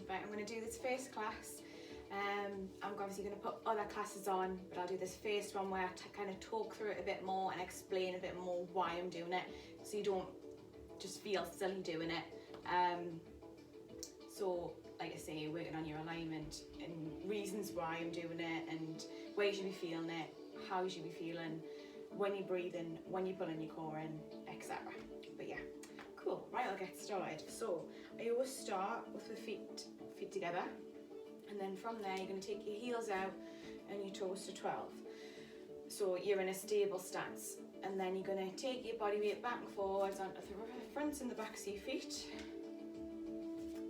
Right, I'm going to do this first class. I'm obviously going to put other classes on, but I'll do this first one where I kind of talk through it a bit more and explain a bit more why I'm doing it, so you don't just feel silly doing it. So like I say, working on your alignment and reasons why I'm doing it, and where you should be feeling it, how you should be feeling when you're breathing, when you're pulling your core in, etc. But yeah, cool. Right, I'll get started. So I always start with the feet together, and then from there you're going to take your heels out and your toes to 12. So you're in a stable stance, and then you're going to take your body weight back and forwards onto the fronts and the backs of your feet,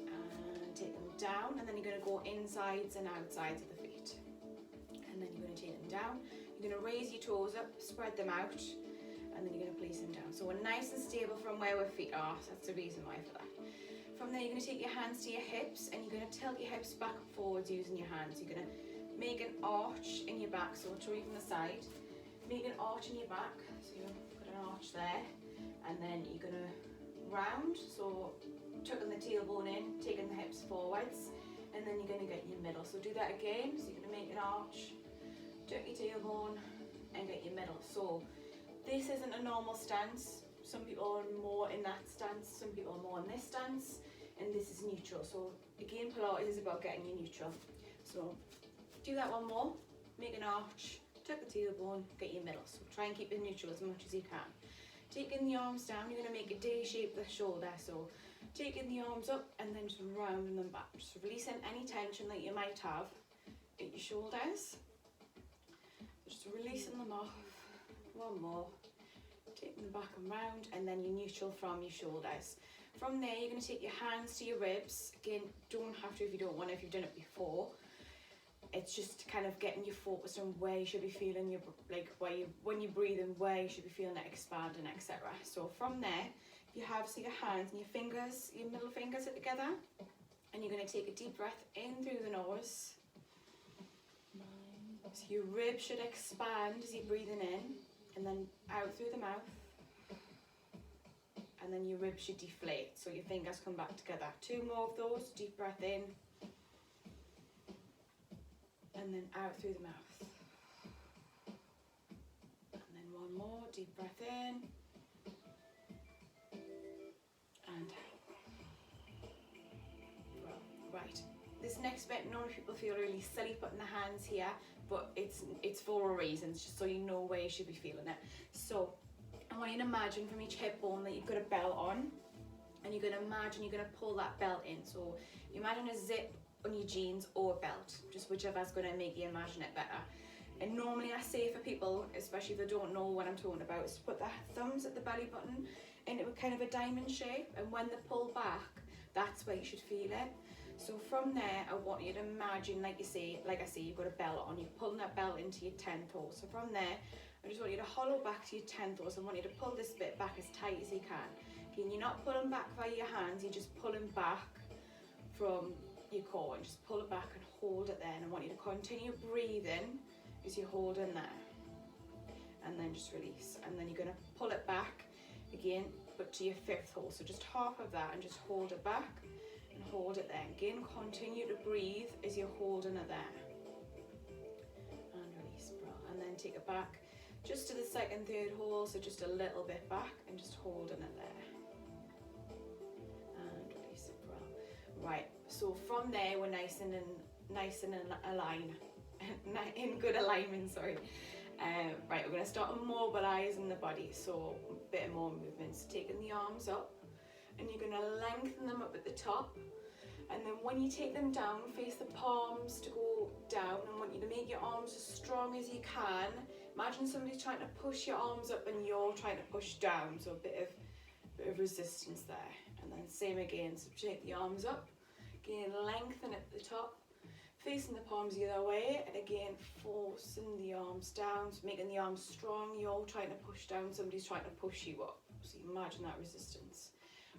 and take them down, and then you're going to go insides and outsides of the feet, and then you're going to take them down. You're going to raise your toes up, spread them out, and then you're going to place them down. So we're nice and stable from where our feet are, so that's the reason why for that. From there you're going to take your hands to your hips, and you're going to tilt your hips back and forwards using your hands. You're going to make an arch in your back, so I'll show you from the side. Make an arch in your back, so you've got an arch there, and then you're going to round, so tucking the tailbone in, taking the hips forwards, and then you're going to get your middle. So do that again, so you're going to make an arch, tuck your tailbone, and get your middle. So this isn't a normal stance. Some people are more in that stance, some people are more in this stance, and this is neutral. So again, Pilates is about getting you neutral. So do that one more, make an arch, tuck the tailbone, get your middle. So try and keep it neutral as much as you can. Taking the arms down, you're going to make a D shape with the shoulder. So taking the arms up and then just rounding them back. Just releasing any tension that you might have at your shoulders. Just releasing them off. One more. Taking them back and round, and then you're neutral from your shoulders. From there, you're going to take your hands to your ribs. Again, don't have to if you don't want to, if you've done it before. It's just kind of getting you focused on where you should be feeling your, like where you, when you're breathing, where you should be feeling it expanding, etc. So from there, you have your hands and your fingers, your middle fingers are together, and you're going to take a deep breath in through the nose. So your ribs should expand as you're breathing in, and then out through the mouth, and then your ribs should deflate, so your fingers come back together. Two more of those, deep breath in, and then out through the mouth, and then one more, deep breath in, and well, right. This next bit, normally people feel really silly putting the hands here, but it's for a reason, just so you know where you should be feeling it. So I want you to imagine from each hip bone that you've got a belt on, and you're going to imagine you're going to pull that belt in. So you imagine a zip on your jeans or a belt, just whichever's going to make you imagine it better. And normally I say for people, especially if they don't know what I'm talking about, is to put their thumbs at the belly button into a kind of a diamond shape, and when they pull back, that's where you should feel it. So from there, I want you to imagine, like I say, you've got a belt on, you're pulling that belt into your 10 toes. So from there, I just want you to hollow back to your 10 toes. I want you to pull this bit back as tight as you can. Again, you're not pulling back via your hands, you're just pulling back from your core, and just pull it back and hold it there. And I want you to continue breathing as you're holding there. And then just release. And then you're going to pull it back again, but to your 5th hole. So just half of that, and just hold it back. And hold it there. Again, continue to breathe as you're holding it there. And release, and then take it back just to the 2nd, 3rd hole, so just a little bit back, and just holding it there. And release it, right. So from there, we're nice and in good alignment. Sorry. Right, we're going to start immobilizing the body. So a bit more movements. Taking the arms up, and you're going to lengthen them up at the top, and then when you take them down, face the palms to go down. I want you to make your arms as strong as you can. Imagine somebody's trying to push your arms up and you're trying to push down, so a bit of resistance there. And then same again, so take the arms up, again lengthen at the top, facing the palms the other way, and again forcing the arms down, so making the arms strong. You're trying to push down, somebody's trying to push you up, so you imagine that resistance.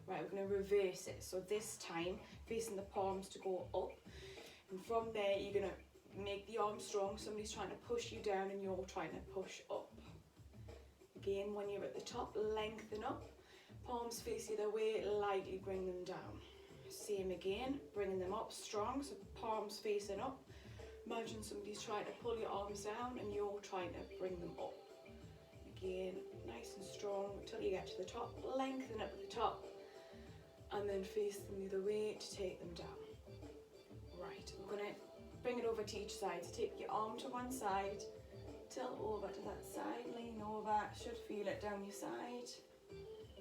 Right, we're going to reverse it. So this time, facing the palms to go up. And from there, you're going to make the arms strong. Somebody's trying to push you down and you're trying to push up. Again, when you're at the top, lengthen up. Palms face the other way, lightly bring them down. same again, bringing them up strong, so palms facing up. Imagine somebody's trying to pull your arms down and you're trying to bring them up. Again, nice and strong until you get to the top. Lengthen up at the top and then face them the other way to take them down. Right, we're going to bring it over to each side. So take your arm to one side, tilt over to that side, lean over, should feel it down your side.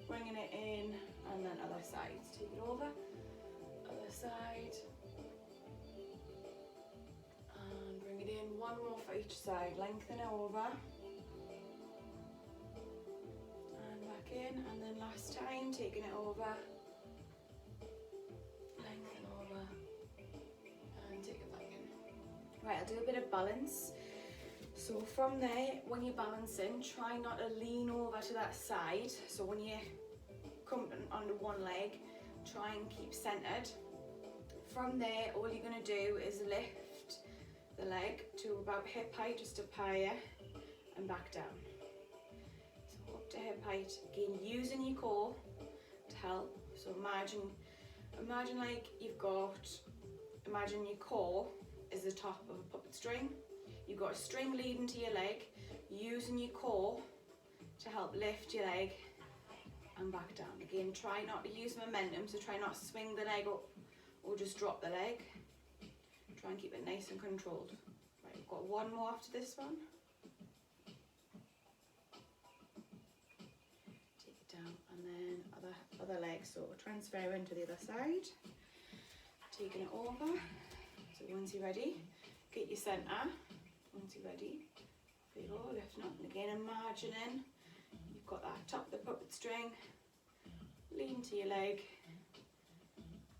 Bringing it in and then other side. Take it over, other side. And bring it in, one more for each side. Lengthen it over. And back in, and then last time, taking it over. Lengthen over. And take it back in. Right, I'll do a bit of balance. So from there, when you're balancing, try not to lean over to that side. So when you come onto one leg, try and keep centered. From there, all you're going to do is lift the leg to about hip height, just up higher, and back down. So up to hip height, again, using your core to help. So imagine like imagine your core is the top of a puppet string. You've got a string leading to your leg, using your core to help lift your leg and back down. Again, try not to use momentum, so try not to swing the leg up or just drop the leg. Try and keep it nice and controlled. Right, we've got one more after this one. Take it down and then other leg, so transfer into the other side. Taking it over. So once you're ready, get your centre. Once you're ready, feel lifting up, and again imagining you've got that top of the puppet string, lean to your leg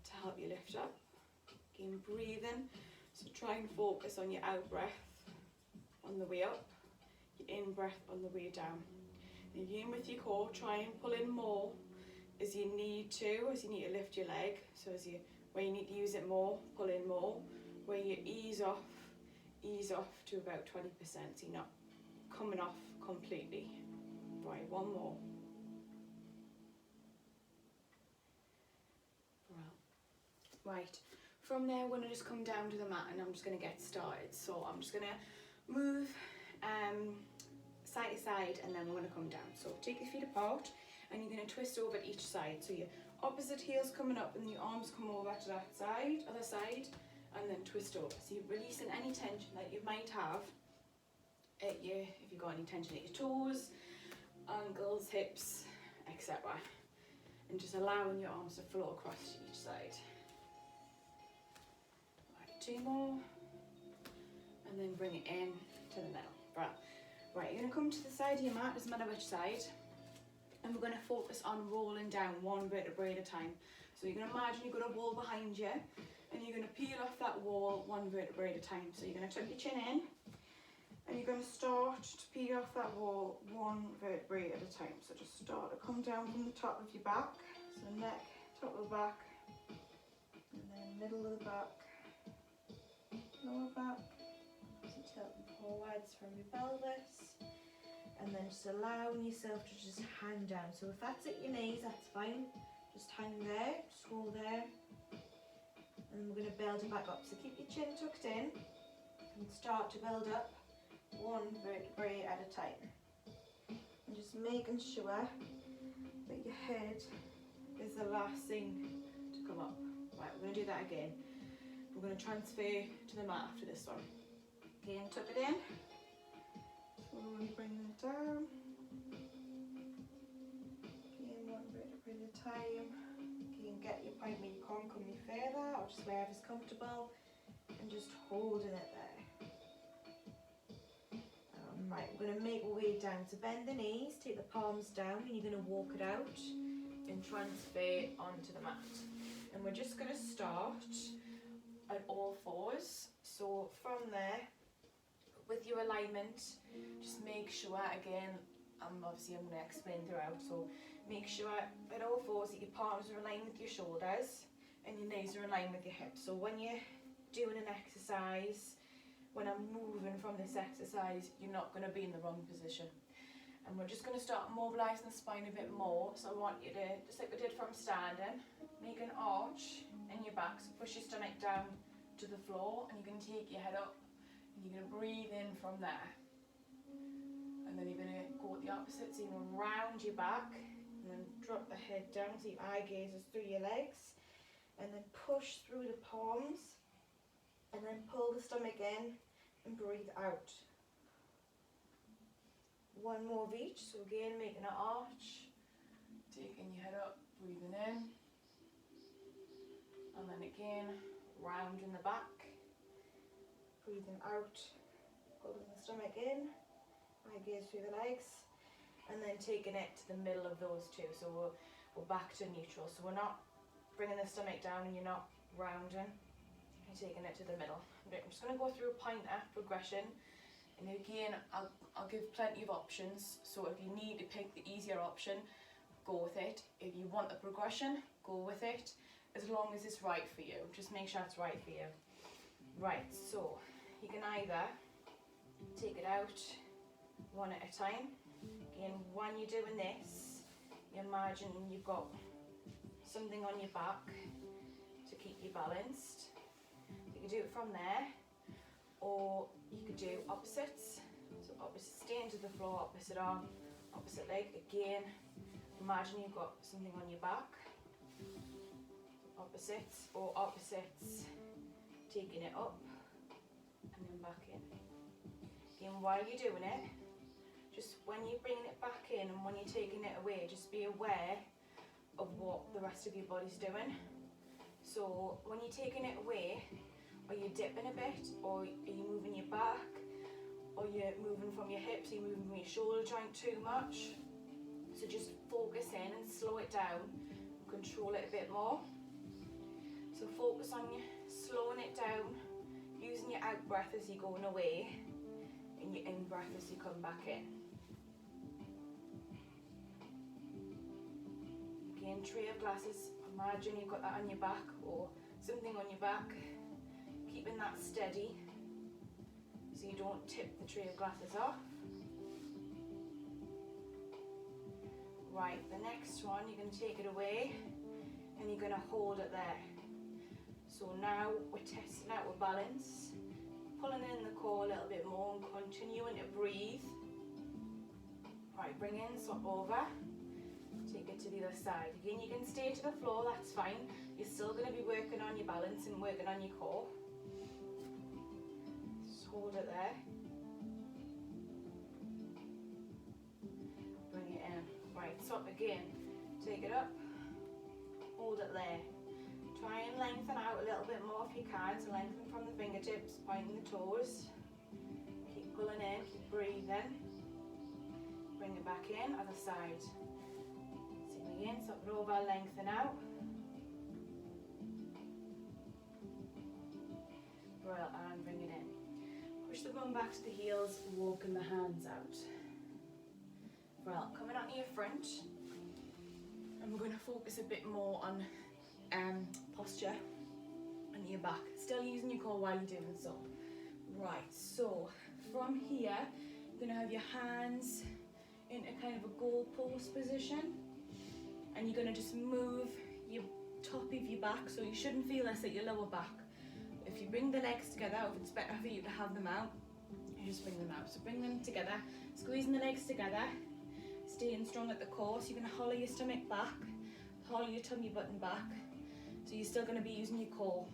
to help you lift up. Again, breathing, so try and focus on your out breath on the way up, your in breath on the way down. And again with your core, try and pull in more as you need to lift your leg. So where you need to use it more, pull in more. Where you ease off to about 20%, so you're not coming off completely. Right, one more. Right, from there we're going to just come down to the mat and I'm just going to get started. So I'm just going to move side to side and then we're going to come down. So take your feet apart and you're going to twist over to each side. So your opposite heel's coming up and your arms come over to that side, other side, and then twist over. So you're releasing any tension that you might have if you've got any tension at your toes, ankles, hips, etc. And just allowing your arms to flow across to each side. Right, two more. And then bring it in to the middle. Right, you're going to come to the side of your mat, doesn't matter which side. And we're going to focus on rolling down one vertebrae at a time. So you're going to imagine you've got a wall behind you and you're going to peel off that wall one vertebrae at a time. So you're going to tuck your chin in and you're going to start to peel off that wall one vertebrae at a time. So just start to come down from the top of your back. So neck, top of the back, and then middle of the back, lower back. So tilting forwards from your pelvis. And then just allowing yourself to just hang down. So if that's at your knees, that's fine. Just hang there, just hold there. And then we're going to build it back up. So keep your chin tucked in and start to build up one vertebrae at a time. And just making sure that your head is the last thing to come up. Right, we're going to do that again. We're going to transfer to the mat after this one. Again, tuck it in. Slowly bring it down. Again, one vertebrae at a time. Again, get your point where you can't come any further, or just wherever's comfortable, and just holding it there. Right, we're going to make our way down. So bend the knees, take the palms down, and you're going to walk it out and transfer onto the mat. And we're just going to start at all fours. So from there, with your alignment, just make sure, again, obviously I'm going to explain throughout, so make sure at all fours that your palms are aligned with your shoulders and your knees are aligned with your hips. So when you're doing an exercise, when I'm moving from this exercise, you're not going to be in the wrong position. And we're just going to start mobilising the spine a bit more. So I want you to, just like we did from standing, make an arch in your back. So push your stomach down to the floor, and you're going to take your head up and you're going to breathe in from there. And then you're going to go the opposite, so you're going to round your back and then drop the head down so your eye gaze is through your legs, and then push through the palms and then pull the stomach in and breathe out. One more of each. So again, making an arch, taking your head up, breathing in, and then again rounding the back, breathing out, holding the stomach in, eye gaze through the legs, and then taking it to the middle of those two. So we're back to neutral. So we're not bringing the stomach down and you're not rounding, you're taking it to the middle. I'm just going to go through a pointer progression. And again, I'll give plenty of options, so if you need to pick the easier option, go with it. If you want the progression, go with it, as long as it's right for you. Just make sure it's right for you. Right, so you can either take it out one at a time. Again, when you're doing this, you imagine you've got something on your back to keep you balanced. You can do it from there, or you could do opposites. So opposite, staying to the floor, opposite arm, opposite leg. Again, imagine you've got something on your back. Opposites, or opposites, taking it up and then back in. Again, while you're doing it, just when you're bringing it back in and when you're taking it away, just be aware of what the rest of your body's doing. So when you're taking it away, are you dipping a bit, or are you moving your back, or you're moving from your hips, are you moving from your shoulder joint too much? So just focus in and slow it down, control it a bit more. So focus on slowing it down, using your out breath as you're going away, and your in breath as you come back in. Again, tray of glasses, imagine you've got that on your back, or something on your back. Keeping that steady so you don't tip the tray of glasses off. Right, the next one, you're going to take it away and you're going to hold it there. So now we're testing out our balance, pulling in the core a little bit more and continuing to breathe. Right, bring in, swap over, take it to the other side. Again, you can stay to the floor, that's fine. You're still going to be working on your balance and working on your core. Hold it there. Bring it in. Right, swap again. Take it up. Hold it there. Try and lengthen out a little bit more if you can. So lengthen from the fingertips, pointing the toes. Keep pulling in, keep breathing. Bring it back in, other side. Same again, swap it over, lengthen out. Well, and bring it in. Push the bum back to the heels, walking the hands out. Well, coming onto your front, and we're going to focus a bit more on posture and your back. Still using your core while you're doing so. Right, so from here, you're going to have your hands into kind of a goalpost position, and you're going to just move your top of your back, so you shouldn't feel this at your lower back. If you bring the legs together, or if it's better for you to have them out, you just bring them out. So bring them together, squeezing the legs together, staying strong at the core. So you're going to hollow your stomach back, hollow your tummy button back. So you're still going to be using your core.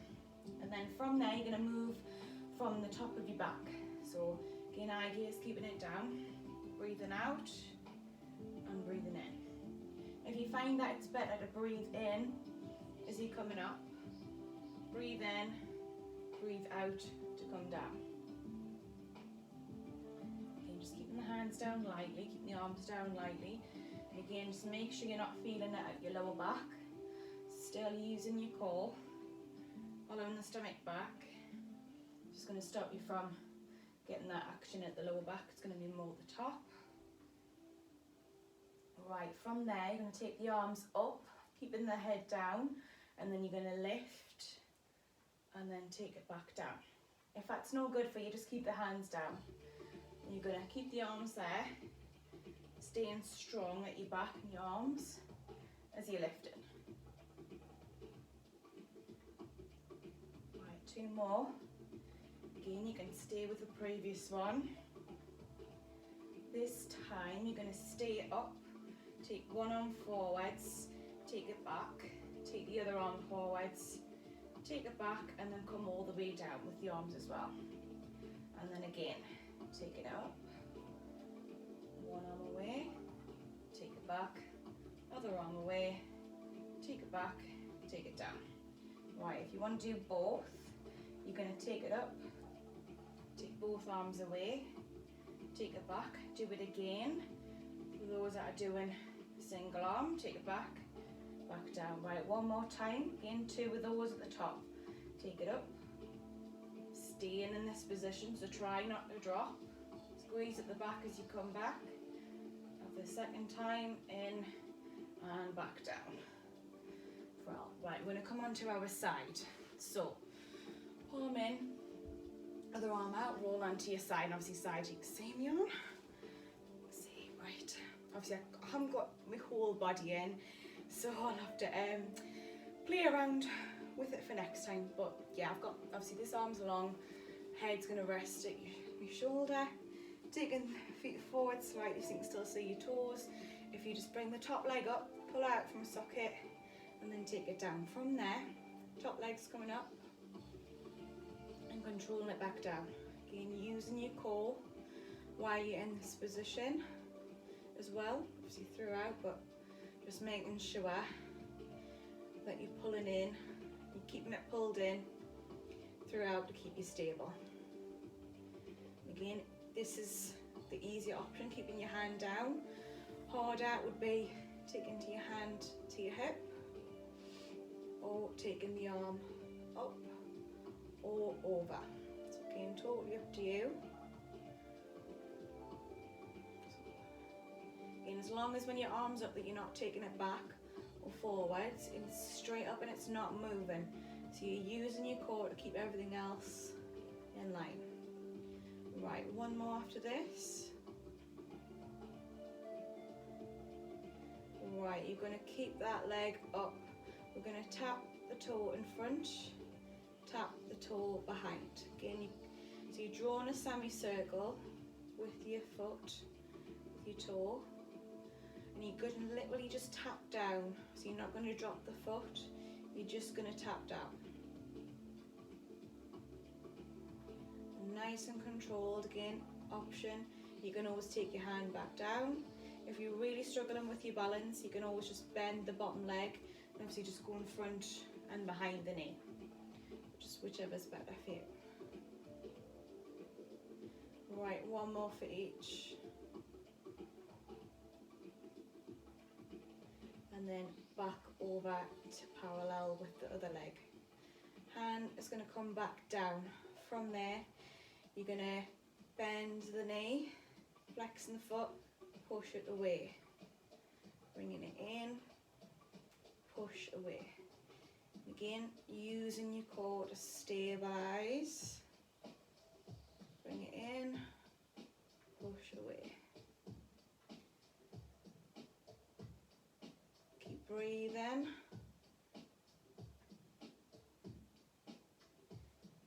And then from there, you're going to move from the top of your back. So again, eye gaze, keeping it down, breathing out and breathing in. If you find that it's better to breathe in as you're coming up, breathe in, breathe out to come down. Again, just keeping the hands down lightly, keeping the arms down lightly. And again, just make sure you're not feeling it at your lower back. Still using your core, following the stomach back. Just going to stop you from getting that action at the lower back. It's going to be more at the top. Right, from there, you're going to take the arms up, keeping the head down, and then you're going to lift and then take it back down. If that's no good for you, just keep the hands down. And you're going to keep the arms there, staying strong at your back and your arms as you're lifting. Right, 2 more. Again, you can stay with the previous one. This time you're going to stay up, take one arm forwards, take it back, take the other arm forwards, take it back, and then come all the way down with the arms as well. And then again, take it up, one arm away, take it back, other arm away, take it back, take it down. Right, if you want to do both, you're going to take it up, take both arms away, take it back, do it again. For those that are doing single arm, take it back, back down. Right, one more time, again, 2 of those at the top. Take it up, staying in this position, so try not to drop. Squeeze at the back as you come back. Have the second time, in and back down. Well, right, we're going to come onto our side. So, palm in, other arm out, roll onto your side, and obviously side you can see me on. See, right. Obviously I haven't got my whole body in, so I'll have to play around with it for next time. But yeah, I've got, obviously this arm's long, head's gonna rest at your shoulder, taking feet forward slightly so you can still see your toes. If you just bring the top leg up, pull out from a socket, and then take it down. From there, top leg's coming up, and controlling it back down. Again, using your core while you're in this position as well, obviously throughout, but just making sure that you're pulling in, you're keeping it pulled in throughout to keep you stable. Again, this is the easier option, keeping your hand down. Harder would be taking to your hand to your hip, or taking the arm up or over. It's again totally up to you. And as long as when your arm's up that you're not taking it back or forwards, it's straight up and it's not moving. So you're using your core to keep everything else in line. Right, one more after this. Right, you're going to keep that leg up. We're going to tap the toe in front, tap the toe behind. Again, so you're drawing a semicircle with your foot, with your toe, and you're going to literally just tap down. So you're not going to drop the foot, you're just going to tap down. Nice and controlled. Again, option, you can always take your hand back down. If you're really struggling with your balance, you can always just bend the bottom leg and obviously just go in front and behind the knee, just whichever's better for you. Right, one more for each. And then back over to parallel with the other leg. Hand is going to come back down. From there, you're going to bend the knee, flexing the foot, push it away. Bringing it in, push away. Again, using your core to stabilise. Bring it in, push away. Keep breathing.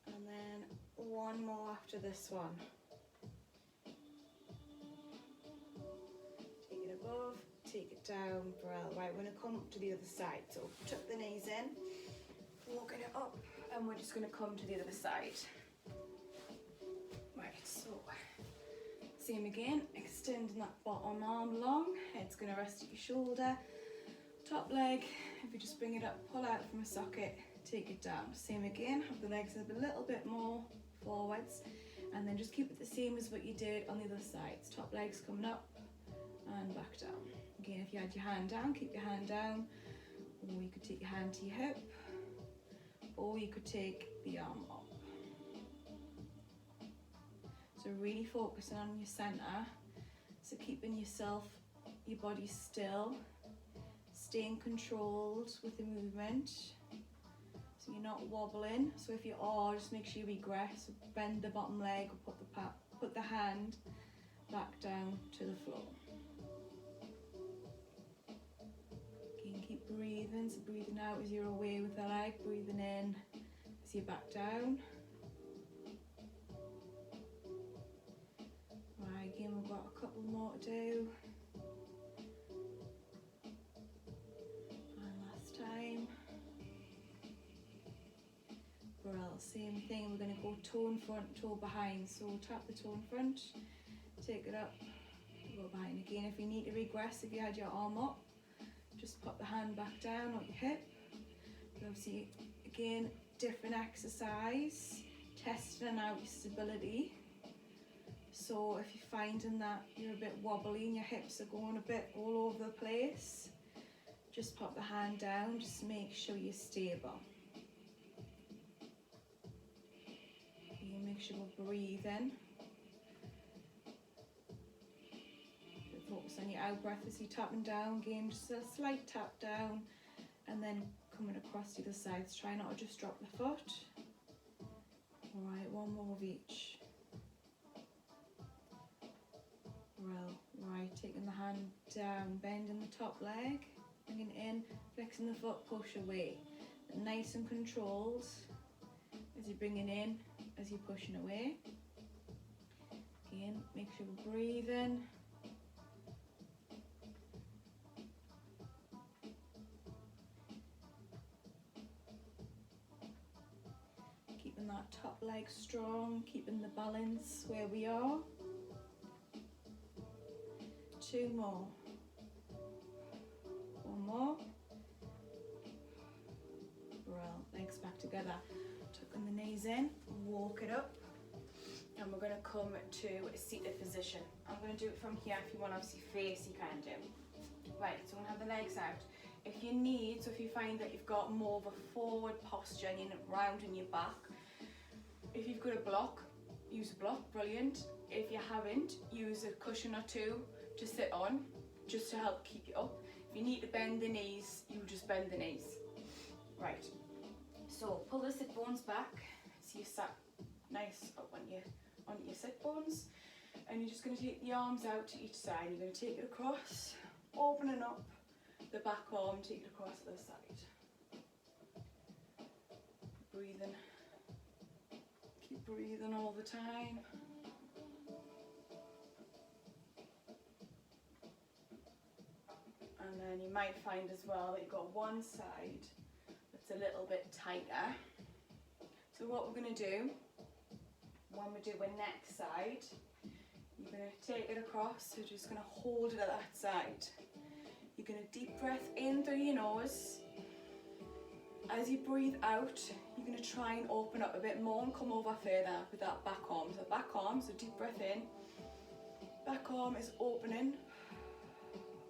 And then one more after this one. Take it above, take it down, right, we're going to come to the other side. So tuck the knees in, walking it up, and we're just going to come to the other side. Right, so same again, extending that bottom arm long, head's going to rest at your shoulder, top leg, if you just bring it up, pull out from a socket, take it down. Same again, have the legs a little bit more forwards, and then just keep it the same as what you did on the other side. Top leg's coming up and back down. Again, if you had your hand down, keep your hand down, or you could take your hand to your hip, or you could take the arm up. So really focusing on your center, so keeping yourself, your body still, staying controlled with the movement, so you're not wobbling. So if you are, just make sure you regress, so bend the bottom leg, or put the hand back down to the floor. breathing. So breathing out as you're away with the leg, breathing in as you back down. Right, again, we've got a couple more to do. And last time. Well, same thing, we're going to go toe in front, toe behind. So tap the toe in front, take it up, go behind. Again, if you need to regress, if you had your arm up, just pop the hand back down on your hip. But obviously, again, different exercise, testing out your stability. So if you're finding that you're a bit wobbly and your hips are going a bit all over the place, just pop the hand down, just make sure you're stable. You make sure we're breathing. Focus on your out breath as you're tapping down. Again, just a slight tap down and then coming across to the sides. Try not to just drop the foot. Alright, one more of each. Well, right, taking the hand down, bending the top leg, bringing it in, flexing the foot, push away. And nice and controlled as you're bringing in, as you're pushing away. Again, make sure we're breathing. Keeping that top leg strong, keeping the balance where we are. 2 more. 1 more. Well, legs back together. Tucking the knees in, walk it up. And we're going to come to a seated position. I'm going to do it from here. If you want to obviously face, you can do. Right, so we're going to have the legs out. If you need, so if you find that you've got more of a forward posture and you're rounding your back, if you've got a block, use a block, brilliant. If you haven't, use a cushion or two to sit on, just to help keep you up. If you need to bend the knees, you just bend the knees. Right, so pull the sit bones back, so you sat nice up on your sit bones, and you're just going to take the arms out to each side. You're going to take it across, opening up the back arm, take it across to the side. Breathing. Keep breathing all the time. And then you might find as well that you've got one side that's a little bit tighter. So what we're going to do, when we do our next side, you're going to take it across, so you're just going to hold it at that side. You're going to deep breath in through your nose. As you breathe out, you're going to try and open up a bit more and come over further with that back arm. So back arm, so deep breath in. Back arm is opening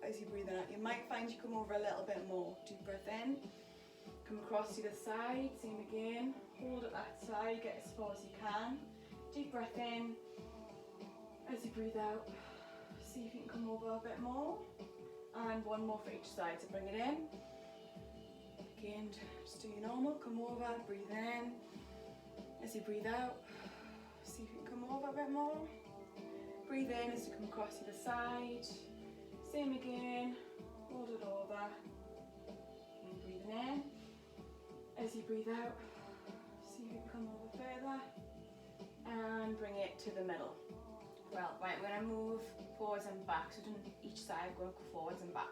as you're breathing out. You might find you come over a little bit more. Deep breath in, come across to the side, same again. Hold at that side, get as far as you can. Deep breath in. As you breathe out, see if you can come over a bit more. And one more for each side, so bring it in. Again, just do your normal, come over, breathe in. As you breathe out, see if you can come over a bit more. Breathe in as you come across to the side. Same again, hold it over. And breathing in. As you breathe out, see if you can come over further. And bring it to the middle. Well, right, we're going to move forwards and back, so doing each side, we're going to go forwards and back.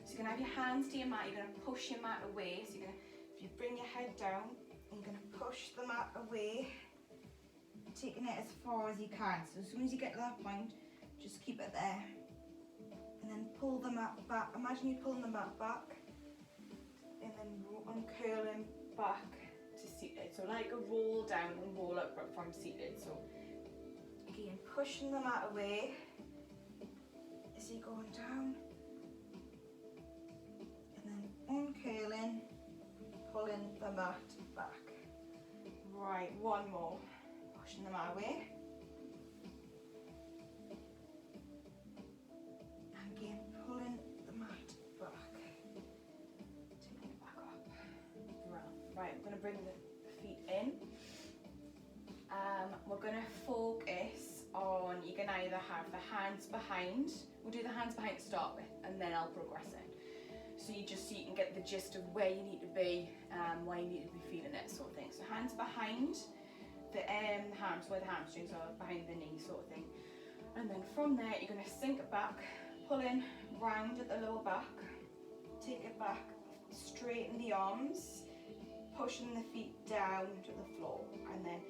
So you're going to have your hands to your mat, you're going to push your mat away, so you're going to, if you bring your head down, you're going to push the mat away, taking it as far as you can. So as soon as you get to that point, just keep it there. And then pull the mat back, imagine you're pulling the mat back, and then uncurling back to seated. So like a roll down and roll up from seated. So again, pushing the mat away as you're going down, and then uncurling, pulling the mat back. Right, one more. Pushing the mat away. And again, pulling the mat back. Taking it back up. Right, I'm going to bring the feet in. We're going to focus on, you can either have the hands behind, we'll do the hands behind to start with, and then I'll progress it. so you can get the gist of where you need to be, where you need to be feeling it, sort of thing. So hands behind the hams, where the hamstrings are, behind the knee, sort of thing. And then from there, you're going to sink it back, pull in round at the lower back, take it back, straighten the arms, pushing the feet down to the floor. And then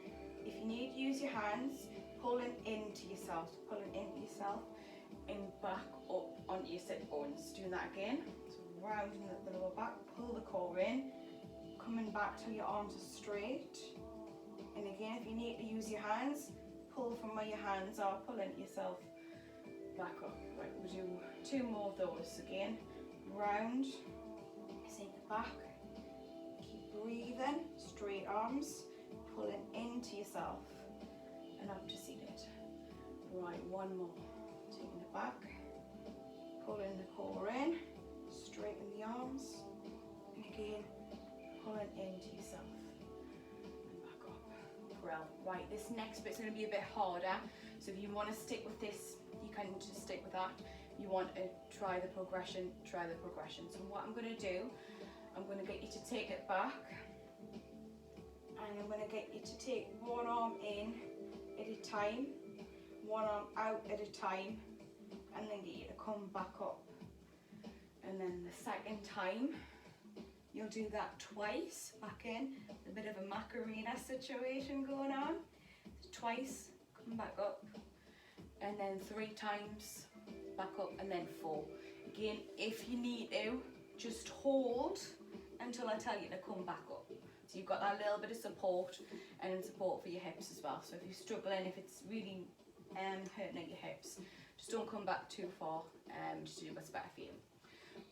if you need, use your hands, pulling into yourself, and back up onto your sit bones. Doing that again. So rounding at the lower back, pull the core in, coming back till your arms are straight. And again, if you need to use your hands, pull from where your hands are, pull into yourself, back up. Right, we'll do 2 more of those again. Round, sink back, keep breathing, straight arms, pulling into yourself and up to seated. Right, 1 more. Taking it back, pulling the core in, straighten the arms, and again, pulling into yourself and back up. Well, right, this next bit's going to be a bit harder, so if you want to stick with this, you can just stick with that. If you want to try the progression, try the progression. So what I'm going to do, I'm going to get you to take it back, and I'm going to get you to take one arm in at a time, one arm out at a time, and then get you to come back up. And then the second time, you'll do that twice, back in, a bit of a Macarena situation going on. Twice, come back up, and then 3 times, back up, and then 4. Again, if you need to, just hold until I tell you to come back up. So you've got that little bit of support, and support for your hips as well. So if you're struggling, if it's really hurting at your hips, just don't come back too far, just do what's better for you.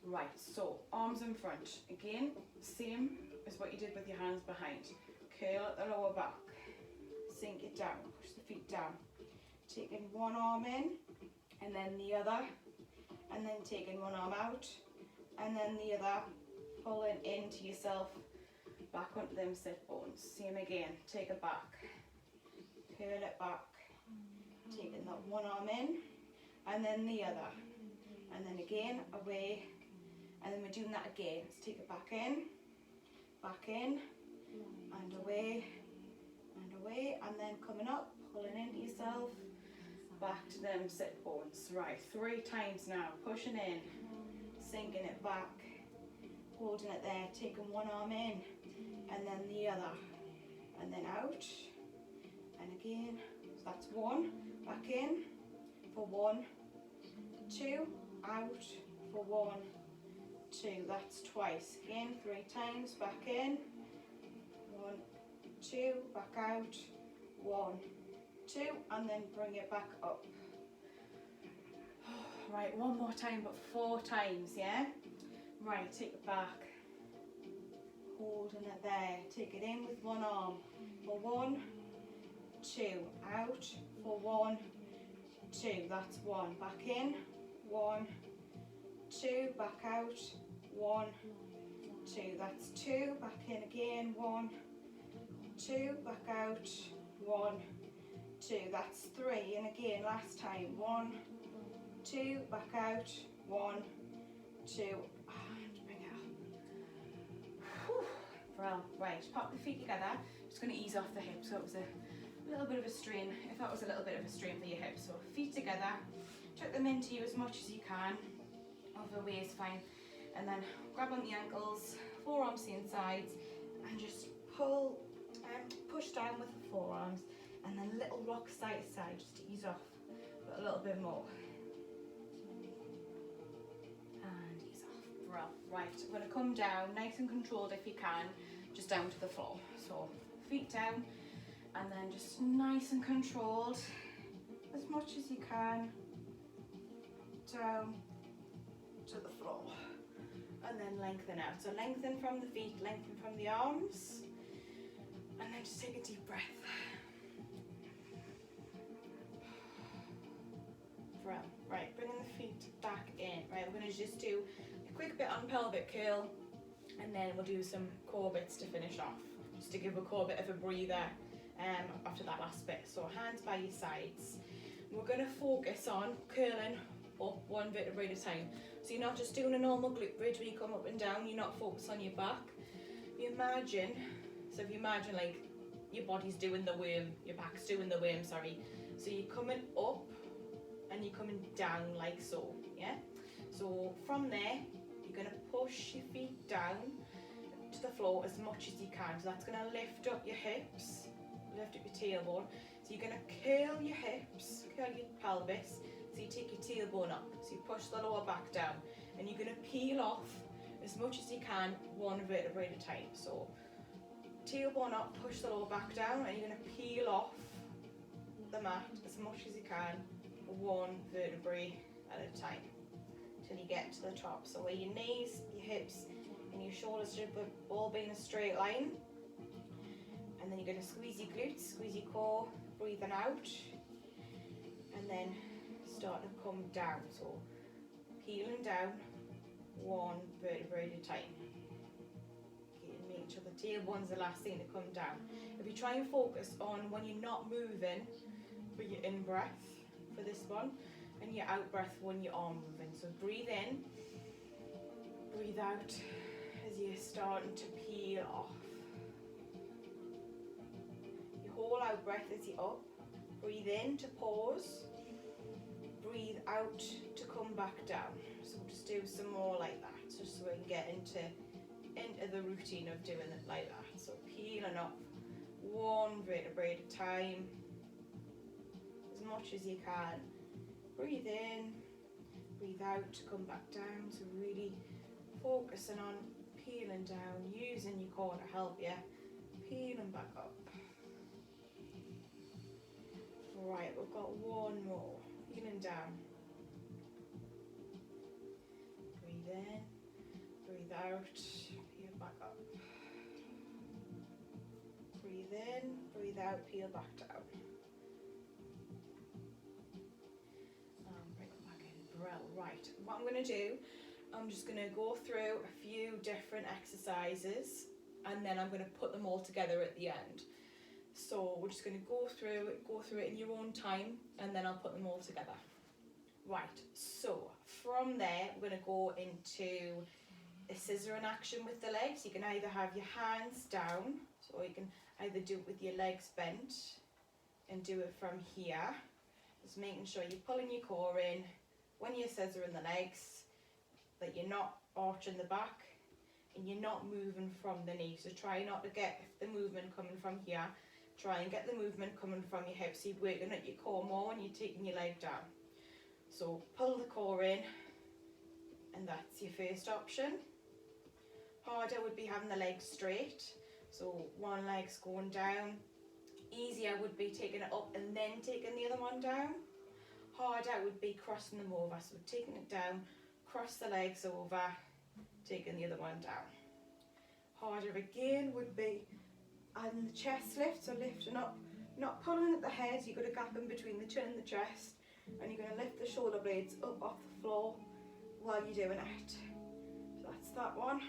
Right, so arms in front. Again, same as what you did with your hands behind. Curl at the lower back, sink it down, push the feet down. Taking one arm in, and then the other, and then taking one arm out, and then the other, pulling into yourself, back onto them sit bones. Same again, take it back, curl it back, taking that one arm in, and then the other, and then again, away, and then we're doing that again. Let's take it back in, and away, and then coming up, pulling into yourself, back to them sit bones. Right, 3 times now, pushing in, sinking it back, holding it there, taking one arm in, and then the other, and then out, and again. So that's 1, back in, for 1, 2, out, for 1, 2, that's twice. Again, 3 times, back in, 1, 2, back out, 1, 2, and then bring it back up. Right, 1 more time, but 4 times, yeah? Right, take it back, holding it there, take it in with one arm, for 1, 2, out, for 1, 2, that's 1, back in, 1, 2, back out, 1, 2, that's 2, back in again, 1, 2, back out, 1, 2, that's 3, and again, last time, 1, 2, back out, 1, 2, and bring it up. Whew. Well, right, pop the feet together, just going to ease off the hips, so it was a little bit of a strain, if that was a little bit of a strain for your hips. So feet together, tuck them into you as much as you can, other way is fine, and then grab on the ankles, forearms to the insides, and just pull and push down with the forearms, and then little rock side to side just to ease off, but a little bit more. And ease off. Well, right, I'm going to come down nice and controlled if you can, just down to the floor. So feet down, and then just nice and controlled as much as you can down to the floor, and then lengthen out. So lengthen from the feet, lengthen from the arms, and then just take a deep breath. Right, bringing the feet back in. Right, we're going to just do a quick bit on pelvic curl, and then we'll do some core bits to finish off, just to give a core bit of a breather after that last bit. So hands by your sides. We're going to focus on curling up one vertebrae at a time. So you're not just doing a normal glute bridge where you come up and down, you're not focused on your back. If you imagine like your body's doing the worm, your back's doing the worm, sorry. So you're coming up and you're coming down like so, yeah? So from there, you're gonna push your feet down to the floor as much as you can. So that's gonna lift up your hips, lift up your tailbone. So you're gonna curl your hips, curl your pelvis. So you take your tailbone up. So you push the lower back down. And you're gonna peel off as much as you can, one vertebrae at a time. So tailbone up, push the lower back down, and you're gonna peel off the mat as much as you can, one vertebrae at a time, till you get to the top. So where your knees, your hips, and your shoulders should all be in a straight line. And then you're gonna squeeze your glutes, squeeze your core, breathing out, and then starting to come down. So peeling down, one vertebrae at a time. Make sure the tailbone's the last thing to come down. If you try and focus on when you're not moving for your in breath for this one, and your out breath when you are moving. So breathe in, breathe out as you're starting to peel off. Your whole out breath as you're up. Breathe in to pause, breathe out to come back down. So we'll just do some more like that, just so we can get into the routine of doing it like that. So peeling up, one vertebrae at a time, as much as you can. Breathe in, breathe out to come back down. So really focusing on peeling down, using your core to help you, peeling back up. Right, we've got one more, peeling down. Breathe in, breathe out, peel back up. Breathe in, breathe out, peel back down. Bring it back in, Brill. Right, what I'm going to do, I'm just going to go through a few different exercises and then I'm going to put them all together at the end. So we're just going to go through it in your own time and then I'll put them all together. Right, so from there we're going to go into a scissoring action with the legs. You can either have your hands down, or you can either do it with your legs bent and do it from here. Just making sure you're pulling your core in when you're scissoring the legs, that you're not arching the back and you're not moving from the knee. So try not to get the movement coming from here. Try and get the movement coming from your hips. So you're working at your core more when you're taking your leg down. So pull the core in, and that's your first option. Harder would be having the legs straight. So one leg's going down. Easier would be taking it up and then taking the other one down. Harder would be crossing them over. So taking it down, cross the legs over, taking the other one down. Harder again would be adding the chest lift, so lifting up, not pulling at the head. You've got a gap in between the chin and the chest, and you're going to lift the shoulder blades up off the floor while you're doing it. So that's that one.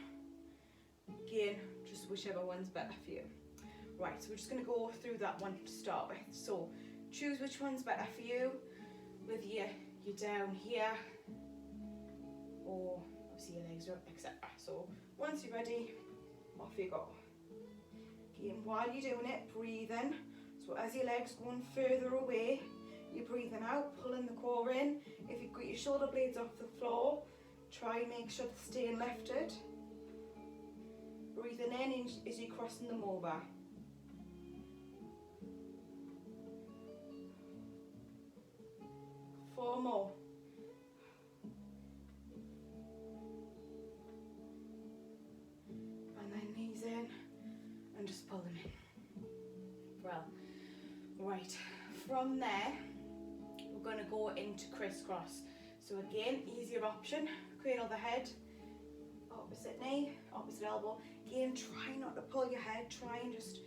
Again, just whichever one's better for you. Right, so we're just going to go through that one to start with. So choose which one's better for you, with your down here, or obviously your legs up, etc. So once you're ready, off you go. Again, while you're doing it, breathe in. So as your legs going further away, you're breathing out, pulling the core in. If you've got your shoulder blades off the floor, try and make sure they're staying lifted. Breathing in as you're crossing them over. Four more. And then knees in and just pull them in. Well, right, from there we're going to go into crisscross. So again, easier option, cradle the head, opposite knee, opposite elbow. Again, try not to pull your head, try and just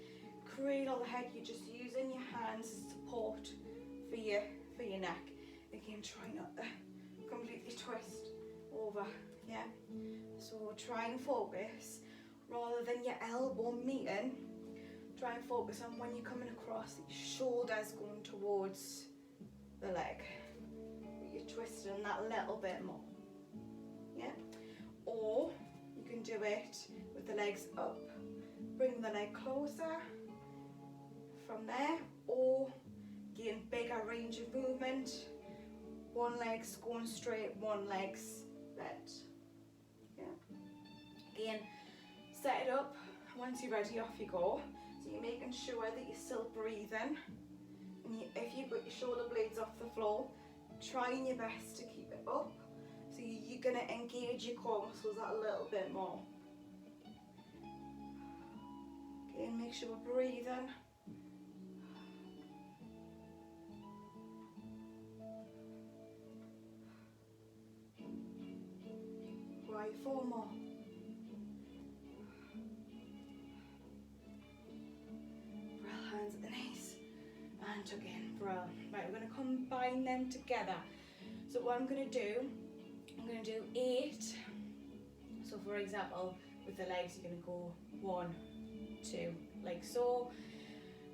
cradle the head. You're just using your hands as support for your neck. Again, try not to completely twist over, yeah? So try and focus, rather than your elbow meeting, try and focus on when you're coming across, your shoulders going towards the leg. you're twisting that little bit more. Yeah? Or you can do it with the legs up. Bring the leg closer from there, or gain bigger range of movement. One leg's going straight, one leg's bent. Yeah. Again, set it up. Once you're ready, off you go. So you're making sure that you're still breathing. And if you've got your shoulder blades off the floor, trying your best to keep it up. So you're going to engage your core muscles that a little bit more. Again, make sure we're breathing. Right, 4 more. Hands at the knees and tuck in. Right, we're going to combine them together. So what I'm going to do, I'm going to do 8. So for example, with the legs, you're going to go 1, 2, like so,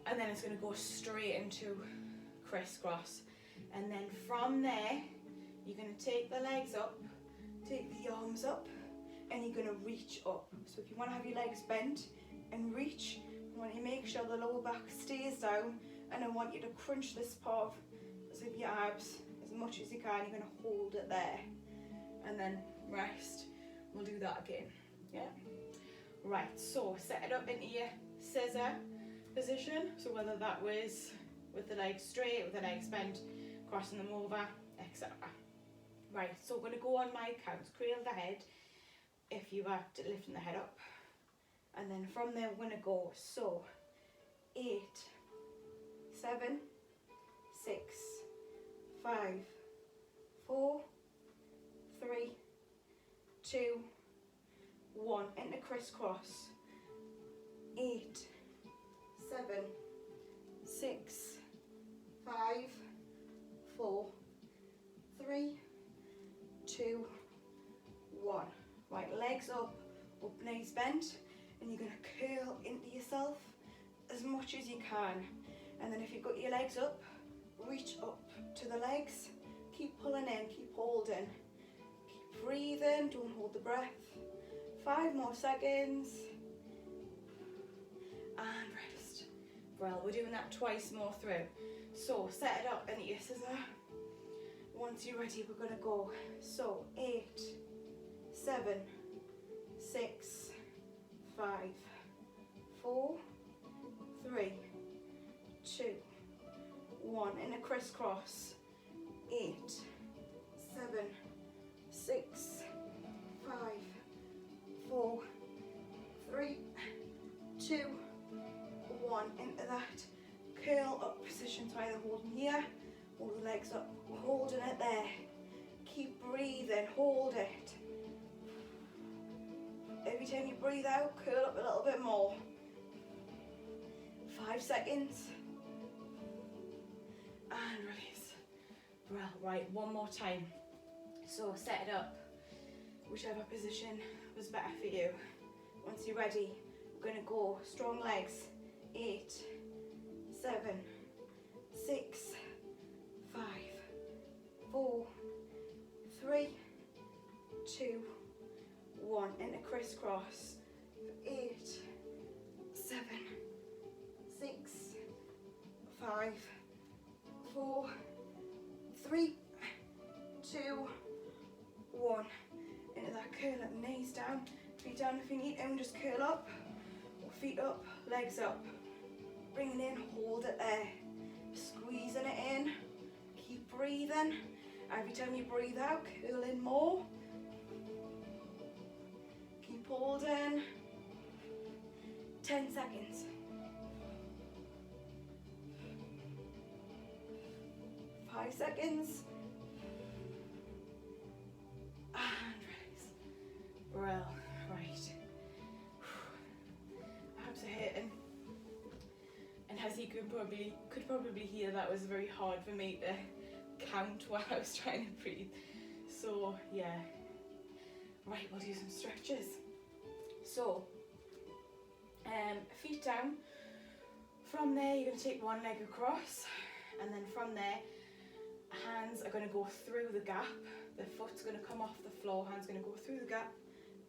and then it's going to go straight into crisscross. And then from there, you're going to take the legs up, take the arms up, and you're going to reach up. So if you want to have your legs bent and reach, I want you to make sure the lower back stays down, and I want you to crunch this part of your abs as much as you can. You're going to hold it there and then rest. We'll do that again. Yeah. Right, so set it up into your scissor position. So whether that was with the legs straight, with the legs bent, crossing them over, etc. Right, so we're going to go on my counts. Cradle the head if you are lifting the head up. And then from there we're going to go, so 8, 7, 6, 5, 4, 3, 2, 1, into crisscross. 8, 7, 6, 5, 4, 3, 2, 1. Right, legs up, knees bent, and you're going to curl into yourself as much as you can. And then if you've got your legs up, reach up to the legs, keep pulling in, keep holding, keep breathing, don't hold the breath. 5 more seconds, and rest. Well, we're doing that twice more through. So set it up into your scissor. Once you're ready, we're going to go. So 8, 7, 6, 5, 4, 3, 2, 1, in a crisscross. 8, 7, 6, 5, 4, 3, 2, 1, into that curl up position. So either holding here, hold the legs up, holding it there. Keep breathing, hold it. Every time you breathe out, curl up a little bit more. 5 seconds. And release. Well, right, one more time. So set it up, whichever position was better for you. Once you're ready, we're going to go strong legs. 8, 7, 6, 5, 4, 3, 2, 1, into crisscross. 8, 7, 6, 5, 4, 3, 2, 1. Into that curl up, knees down, feet down if you need to, and just curl up, or feet up, legs up. Bring it in, hold it there. Squeezing it in, keep breathing. Every time you breathe out, curl in more. Keep holding. 10 seconds. 5 seconds. And release. Well, right. Abs are hitting. And as you could probably hear, that was very hard for me to count while I was trying to breathe. So yeah. Right, we'll do some stretches. So, feet down. From there, you're going to take one leg across, and then from there, hands are going to go through the gap. The foot's going to come off the floor, hands going to go through the gap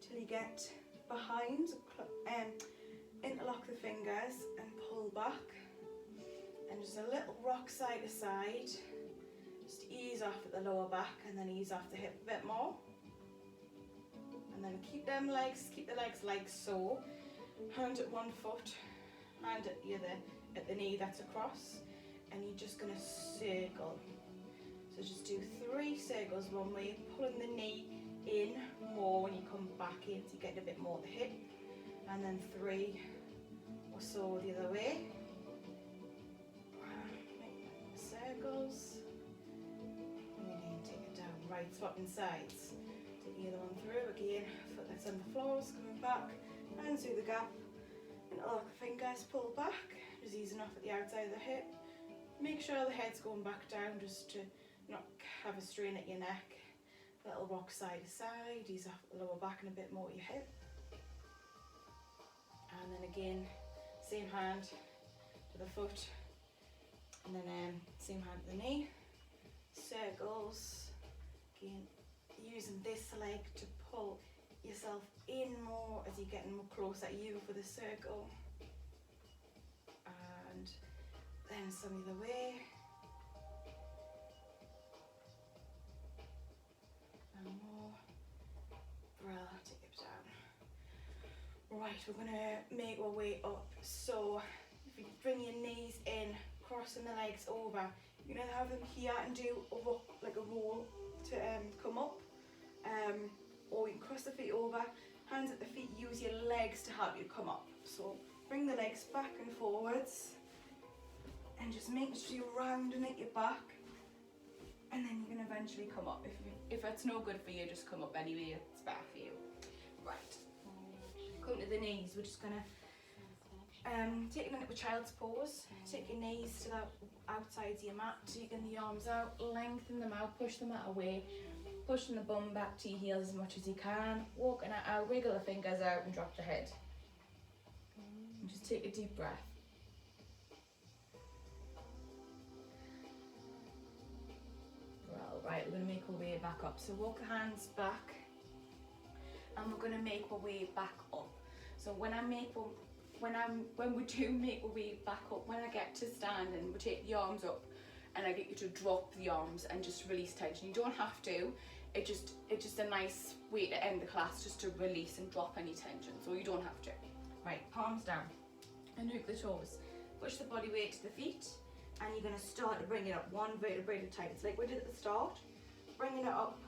till you get behind, interlock the fingers and pull back, and just a little rock side to side, just ease off at the lower back and then ease off the hip a bit more, and then keep the legs like so, hand at one foot, hand at the other, at the knee that's across, and you're just going to circle. So just do 3 circles one way, pulling the knee in more when you come back in, so you get a bit more of the hip, and then 3 or so the other way. Make circles, and again take it down, right, swapping sides. Take the other one through, again, foot that's on the floors, coming back, hands through the gap, interlock the fingers, pull back, just easing off at the outside of the hip. Make sure the head's going back down just to not have a strain at your neck. A little rock side to side, ease off the lower back and a bit more at your hip. And then again, same hand to the foot, and then same hand to the knee. Circles, again, using this leg to pull yourself in more as you're getting more closer to you for the circle. And then some other way. And more. Take it down. Right, we're going to make our way up. So if you bring your knees in, crossing the legs over, you're going to have them here and do a rock, like a roll to come up. Or you can cross the feet over, hands at the feet, use your legs to help you come up. So bring the legs back and forwards, and just make sure you're rounding at your back, and then you're going to eventually come up. If it's no good for you, just come up anyway, it's better for you. Right, come to the knees. We're just going to take it into a child's pose. Take your knees to the outside of your mat, taking the arms out, lengthen them out, push the mat away, pushing the bum back to your heels as much as you can, walking it out, wiggle the fingers out and drop the head. And just take a deep breath. Well, right, we're going to make our way back up. So walk the hands back, and we're going to make our way back up. So when we do make our way back up, when I get to standing, we take the arms up, and I get you to drop the arms and just release tension. You don't have to. It's just a nice way to end the class, just to release and drop any tension. So you don't have to. Right, palms down and hook the toes. Push the body weight to the feet, and you're going to start to bring it up one vertebrae at a time. It's like we did at the start, bringing it up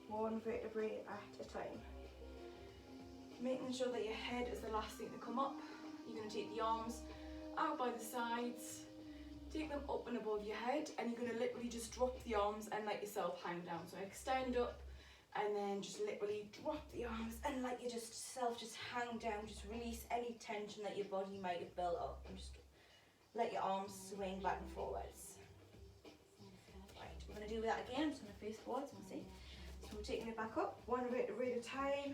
one vertebrae at a time. Making sure that your head is the last thing to come up. You're going to take the arms out by the sides, take them up and above your head, and you're going to literally just drop the arms and let yourself hang down. So extend up, and then just literally drop the arms and let yourself just hang down. Just release any tension that your body might have built up, and just let your arms swing back and forwards. Right, we're going to do that again. I'm just going to face forwards and see. So we're taking it back up, one vertebrae at a time.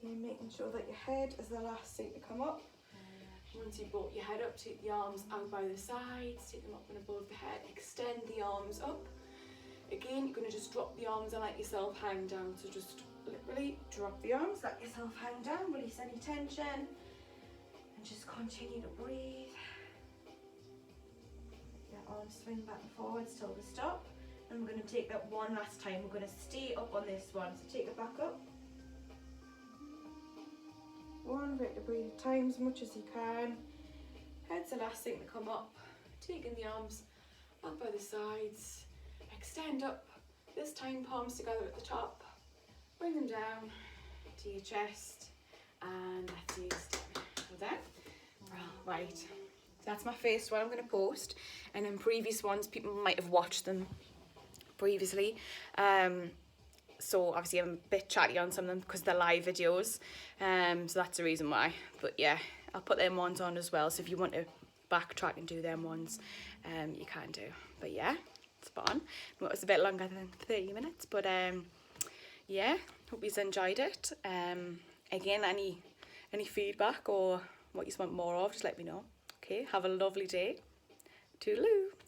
Okay, making sure that your head is the last thing to come up. Once you've brought your head up, take the arms out by the sides, take them up and above the head, extend the arms up. Again, you're going to just drop the arms and let yourself hang down. So just literally drop the arms, let yourself hang down, release any tension, and just continue to breathe. Your arms swing back and forwards till we stop. And we're going to take that one last time. We're going to stay up on this one. So take it back up. One vertebrae at a time, as much as you can. Head's the last thing to come up. Taking the arms up by the sides. Extend up. This time palms together at the top. Bring them down to your chest. And that's you. Well done. Right. That's my first one I'm going to post. And in previous ones, people might have watched them previously. So obviously I'm a bit chatty on some of them because they're live videos, so that's the reason why. But yeah, I'll put them ones on as well, so if you want to backtrack and do them ones, you can do. But yeah, it's fun. Well, it was a bit longer than 30 minutes, but yeah, hope you've enjoyed it. Again, any feedback or what you want more of, just let me know. Okay, have a lovely day. Toodaloo.